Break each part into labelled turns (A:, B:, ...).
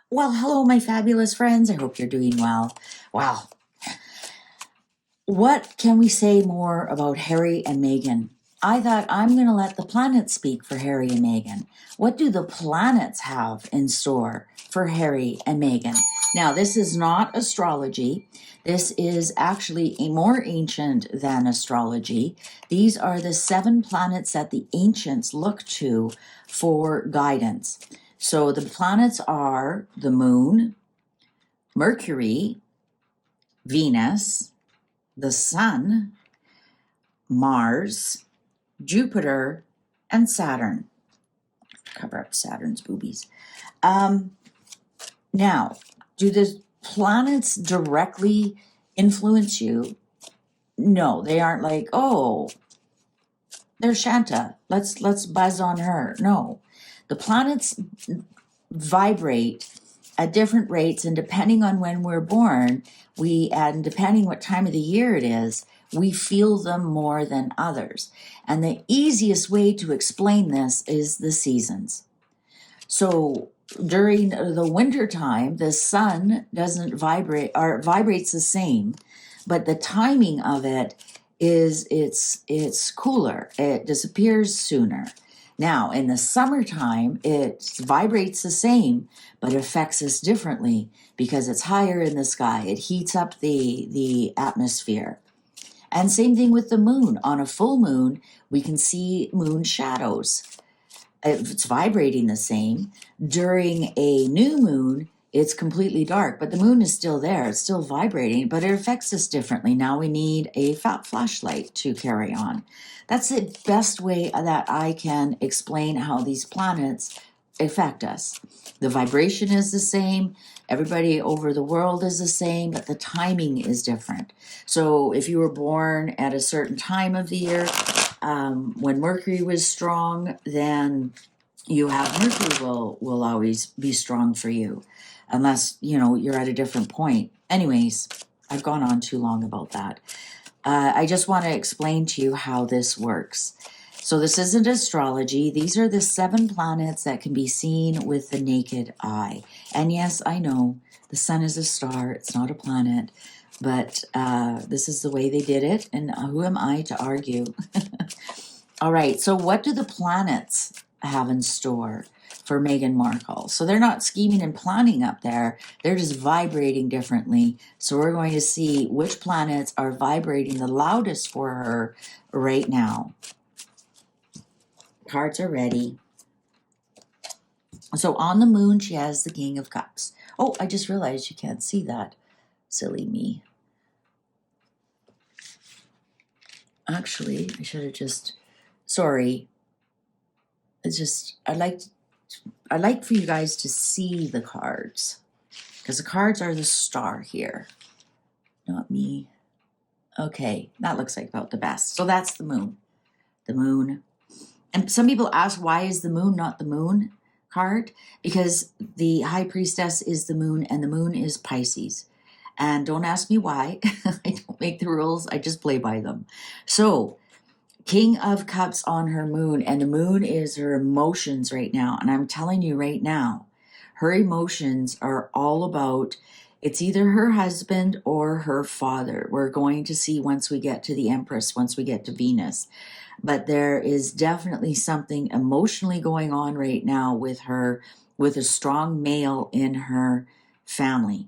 A: Well, hello, my fabulous friends. I hope you're doing well. Wow. What can we say more about Harry and Meghan? I thought I'm going to let the planets speak for Harry and Meghan. What do the planets have in store for Harry and Meghan? Now, this is not astrology. This is actually more ancient than astrology. These are the 7 planets that the ancients looked to for guidance. So the planets are the moon, Mercury, Venus, the sun, Mars, Jupiter, and Saturn. Cover up Saturn's boobies. Now, do the planets directly influence you? No, they aren't like, oh, there's Shanta. Let's buzz on her. No. The planets vibrate at different rates, and depending on when we're born, and depending what time of the year it is, we feel them more than others. And the easiest way to explain this is the seasons. So during the winter time, the sun doesn't vibrate, or vibrates the same, but the timing of it is it's cooler. It disappears sooner. Now, in the summertime, it vibrates the same, but it affects us differently because it's higher in the sky. It heats up the atmosphere. And same thing with the moon. On a full moon, we can see moon shadows. It's vibrating the same. During a new moon, it's completely dark, but the moon is still there. It's still vibrating, but it affects us differently. Now we need a flashlight to carry on. That's the best way that I can explain how these planets affect us. The vibration is the same. Everybody over the world is the same, but the timing is different. So if you were born at a certain time of the year, when Mercury was strong, then you have Mercury will always be strong for you, unless you're at a different point. Anyways, I've gone on too long about that. I just want to explain to you how this works. So this isn't astrology. These are the 7 planets that can be seen with the naked eye. And yes, I know the sun is a star. It's not a planet. But this is the way they did it. And who am I to argue? All right. So what do the planets have in store for Meghan Markle? So they're not scheming and planning up there. They're just vibrating differently. So we're going to see which planets are vibrating the loudest for her right now. Cards are ready. So on the moon, she has the King of Cups. Oh, I just realized you can't see that. Silly me. Actually, I should have just... Sorry. It's just... I'd like for you guys to see the cards. Because the cards are the star here. Not me. Okay, that looks like about the best. So that's the moon. The moon. And some people ask, why is the moon not the moon card? Because the High Priestess is the moon, and the moon is Pisces. And don't ask me why. I don't make the rules. I just play by them. So, King of Cups on her moon, and the moon is her emotions right now. And I'm telling you right now, her emotions are all about, it's either her husband or her father. We're going to see once we get to the Empress, once we get to Venus. But there is definitely something emotionally going on right now with her, with a strong male in her family.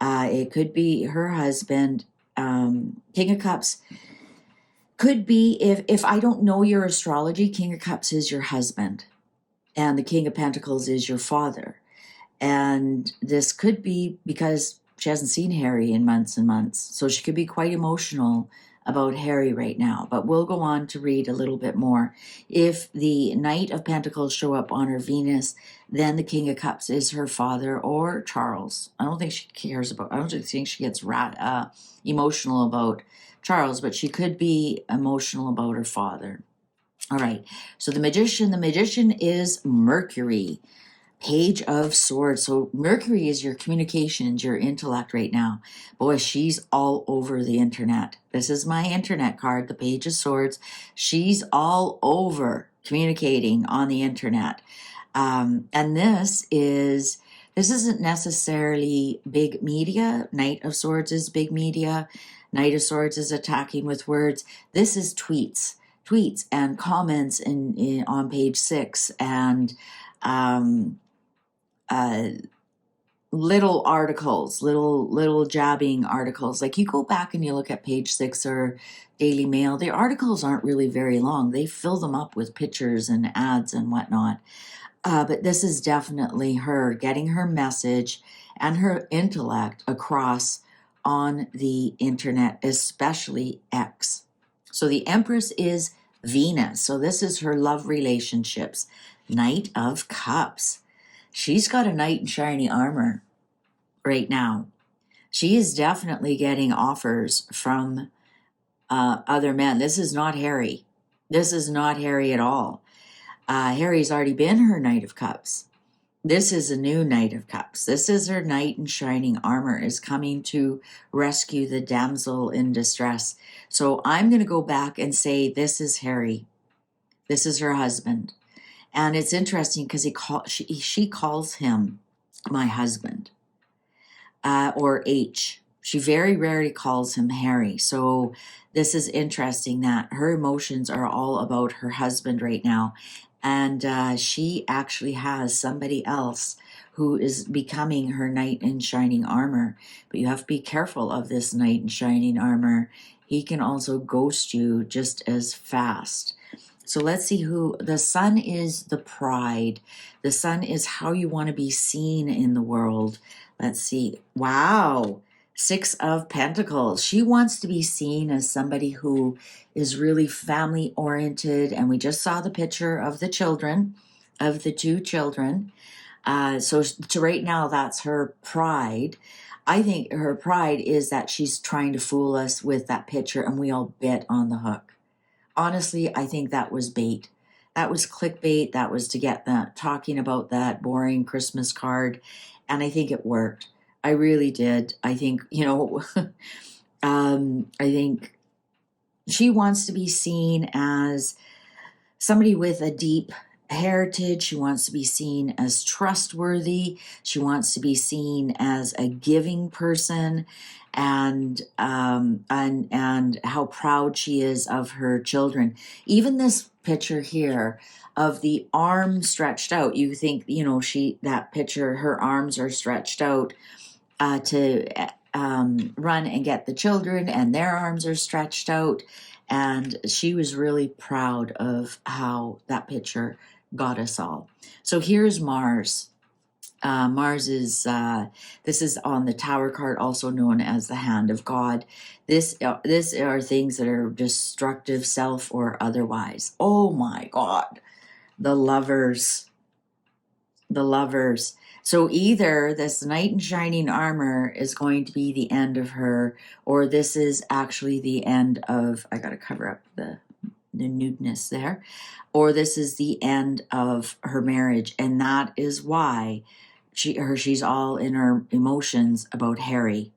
A: It could be her husband. King of Cups could be, if I don't know your astrology, King of Cups is your husband, and the King of Pentacles is your father. And this could be because she hasn't seen Harry in months and months. So she could be quite emotional about Harry right now. But we'll go on to read a little bit more. If the Knight of Pentacles show up on her Venus, then the King of Cups is her father or Charles. I don't think she gets emotional about Charles, but she could be emotional about her father. All right. So the magician is Mercury. Page of Swords. So Mercury is your communications, your intellect right now. Boy, she's all over the internet. This is my internet card, the Page of Swords. She's all over communicating on the internet. And this is This isn't necessarily big media. Knight of Swords is big media. Knight of Swords is attacking with words. This is tweets and comments on page 6 and um, uh, little articles, little jabbing articles. Like you go back and you look at page 6 or Daily Mail, the articles aren't really very long. They fill them up with pictures and ads and whatnot. But this is definitely her getting her message and her intellect across on the internet, especially X. So the Empress is Venus. So this is her love relationships. Knight of Cups. She's got a knight in shiny armor right now. She is definitely getting offers from other men. This is not Harry. This is not Harry at all. Harry's already been her Knight of Cups. This is a new Knight of Cups. This is her knight in shining armor is coming to rescue the damsel in distress. So I'm going to go back and say this is Harry. This is her husband. And it's interesting because she calls him my husband or H. She very rarely calls him Harry. So this is interesting that her emotions are all about her husband right now. And she actually has somebody else who is becoming her knight in shining armor. But you have to be careful of this knight in shining armor. He can also ghost you just as fast. So let's see who the sun is. The pride. The sun is how you want to be seen in the world. Let's see. Wow. 6 of Pentacles. She wants to be seen as somebody who is really family oriented. And we just saw the picture of the children, of the 2 children. So to right now, that's her pride. I think her pride is that she's trying to fool us with that picture and we all bit on the hook. Honestly, I think that was bait. That was clickbait. That was to get that talking about that boring Christmas card. And I think it worked. I really did. I think, I think she wants to be seen as somebody with a deep heritage. She wants to be seen as trustworthy. She wants to be seen as a giving person, and how proud she is of her children. Even this picture here of the arm stretched out, you think, that picture, her arms are stretched out to run and get the children, and their arms are stretched out. And she was really proud of how that picture got us all. So here's Mars. Mars is, this is on the Tower card, also known as the Hand of God. This are things that are destructive, self or otherwise. Oh my God. The lovers. So either this knight in shining armor is going to be the end of her, or this is actually the end of, I got to cover up the nudeness there, or this is the end of her marriage. And that is why she's all in her emotions about Harry.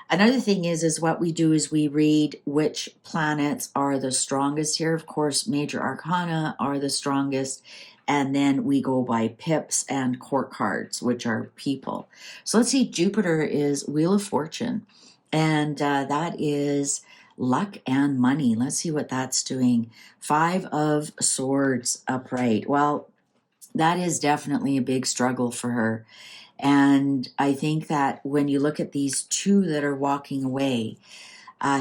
A: Another thing is what we do is we read which planets are the strongest here. Of course, major arcana are the strongest. And then we go by pips and court cards, which are people. So let's see, Jupiter is Wheel of Fortune. And that is luck and money. Let's see what that's doing. 5 of Swords upright. Well, that is definitely a big struggle for her. And I think that when you look at these 2 that are walking away,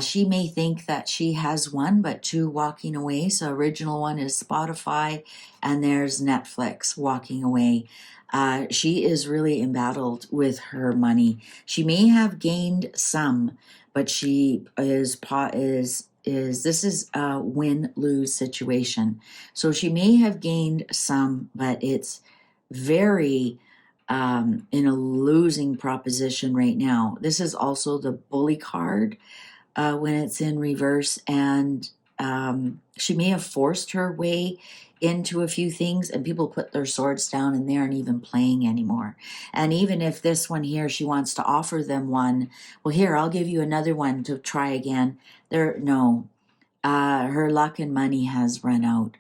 A: she may think that she has 1, but 2 walking away. So original one is Spotify, and there's Netflix walking away. She is really embattled with her money. She may have gained some, but she is this is a win-lose situation. So she may have gained some, but it's very in a losing proposition right now. This is also the Bully card when it's in reverse, and she may have forced her way into a few things, and people put their swords down and they aren't even playing anymore. And even if this one here, she wants to offer them one, well, here, I'll give you another one to try again. Her luck and money has run out.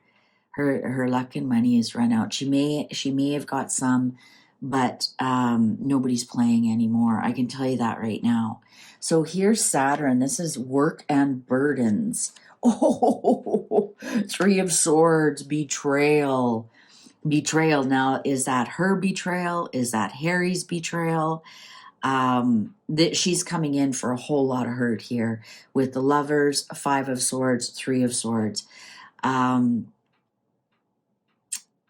A: Her luck and money has run out. She may have got some, but nobody's playing anymore. I can tell you that right now. So here's Saturn. This is work and burdens. Oh, Three of Swords, betrayal. Betrayal. Now, is that her betrayal? Is that Harry's betrayal? That she's coming in for a whole lot of hurt here with the Lovers, Five of Swords, Three of Swords.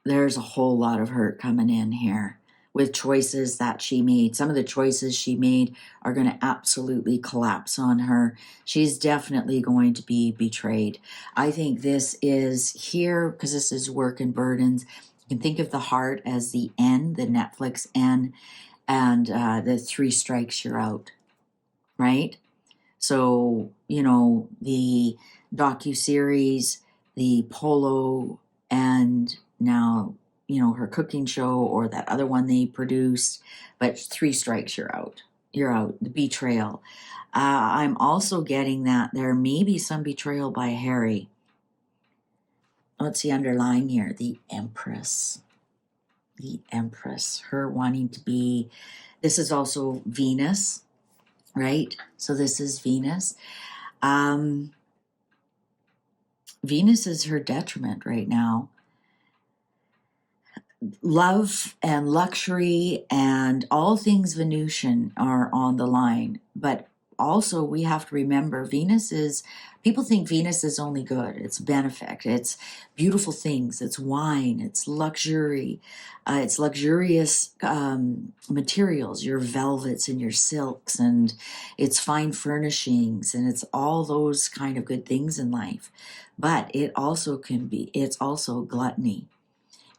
A: There's a whole lot of hurt coming in here with choices that she made. Some of the choices she made are going to absolutely collapse on her. She's definitely going to be betrayed. I think this is here because this is work and burdens. You can think of the heart as the N, the Netflix N, and the three strikes you're out, right? So, the docuseries, the polo, and now, her cooking show or that other one they produced, but three strikes, you're out. You're out. The betrayal. I'm also getting that there may be some betrayal by Harry. What's the underlying here? The Empress. The Empress. Her wanting to be, this is also Venus, right? So this is Venus. Venus is her detriment right now. Love and luxury and all things Venusian are on the line. But also we have to remember people think Venus is only good. It's benefic. It's beautiful things. It's wine. It's luxury. It's luxurious materials, your velvets and your silks, and it's fine furnishings, and it's all those kind of good things in life. But it's also gluttony.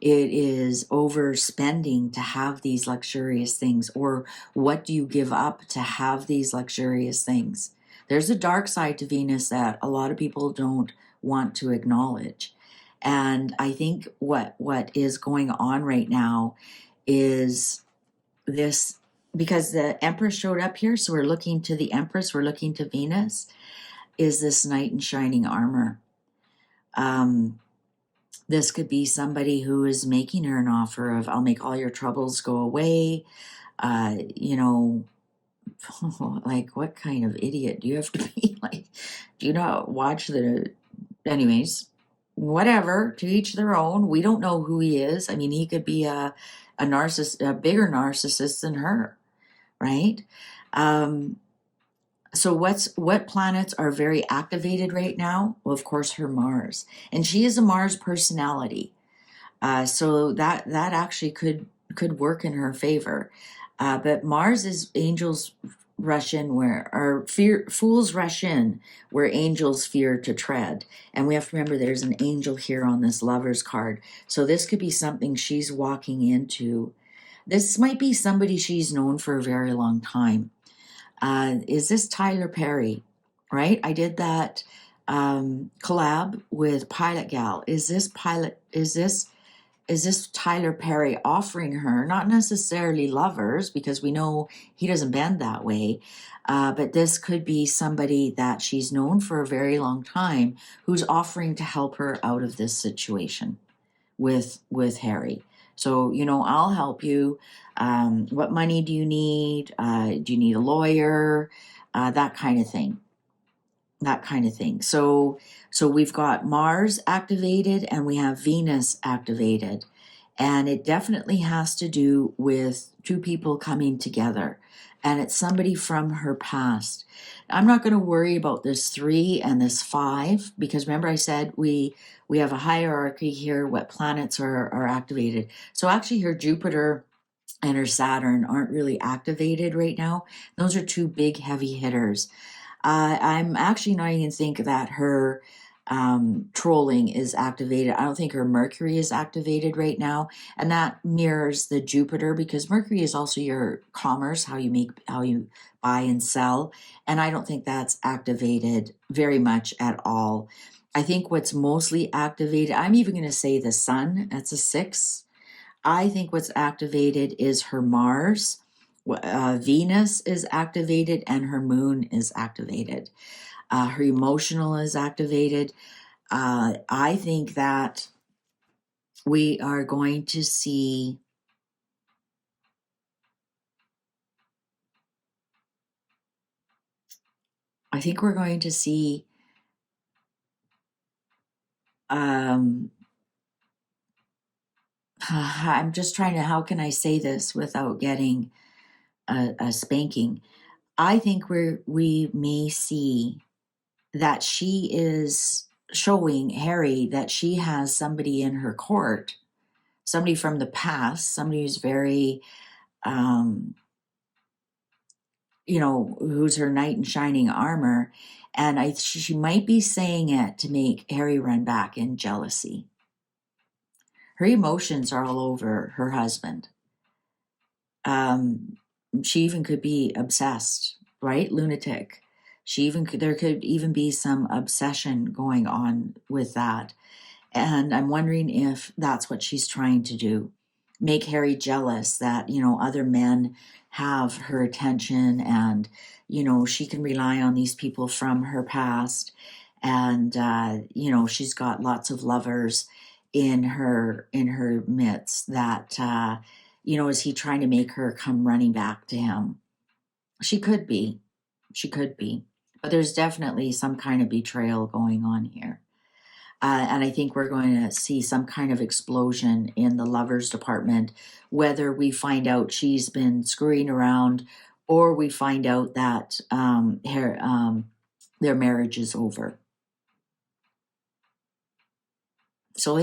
A: It is overspending to have these luxurious things, or what do you give up to have these luxurious things? There's a dark side to Venus that a lot of people don't want to acknowledge. And I think what is going on right now is this, because the Empress showed up here, so we're looking to the Empress, we're looking to Venus, is this knight in shining armor. This could be somebody who is making her an offer of, I'll make all your troubles go away. Like, what kind of idiot do you have to be? Like, do you not watch anyways, whatever, to each their own. We don't know who he is. I mean, he could be a narcissist, a bigger narcissist than her, right? So what planets are very activated right now? Well, of course, her Mars. And she is a Mars personality. So that actually could work in her favor. But Mars is angels rush in fools rush in where angels fear to tread. And we have to remember there's an angel here on this Lover's card. So this could be something she's walking into. This might be somebody she's known for a very long time. Is this Tyler Perry? Right? I did that collab with Pilot Gal. Is this Tyler Perry offering her, not necessarily lovers, because we know he doesn't bend that way, but this could be somebody that she's known for a very long time who's offering to help her out of this situation with Harry. So, I'll help you. What money do you need? Do you need a lawyer? That kind of thing. So we've got Mars activated and we have Venus activated. And it definitely has to do with two people coming together. And it's somebody from her past. I'm not going to worry about this 3 and this 5, because remember I said we have a hierarchy here, what planets are activated. So actually her Jupiter and her Saturn aren't really activated right now. Those are two big heavy hitters. I'm actually not even think that her trolling is activated. I don't think her Mercury is activated right now, and that mirrors the Jupiter, because Mercury is also your commerce, how you buy and sell, and I don't think that's activated very much at all. I think what's mostly activated, I'm even going to say the Sun, that's a 6. I think what's activated is her Mars. Venus is activated and her Moon is activated. Her emotional is activated. I think that we are going to see I think we're going to see I'm just trying to, how can I say this without getting a spanking? I think we may see that she is showing Harry that she has somebody in her court, somebody from the past, somebody who's very, who's her knight in shining armor. And she might be saying it to make Harry run back in jealousy. Her emotions are all over her husband. She even could be obsessed, right? Lunatic. There could even be some obsession going on with that. And I'm wondering if that's what she's trying to do. Make Harry jealous that, other men have her attention, and, she can rely on these people from her past. And, she's got lots of lovers in her midst that, is he trying to make her come running back to him? She could be. She could be. But there's definitely some kind of betrayal going on here. And I think we're going to see some kind of explosion in the lovers department, whether we find out she's been screwing around or we find out that their marriage is over. So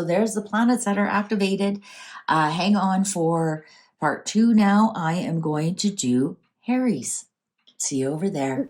A: there's the planets that are activated. Hang on for part 2 now. I am going to do Harry's. See you over there.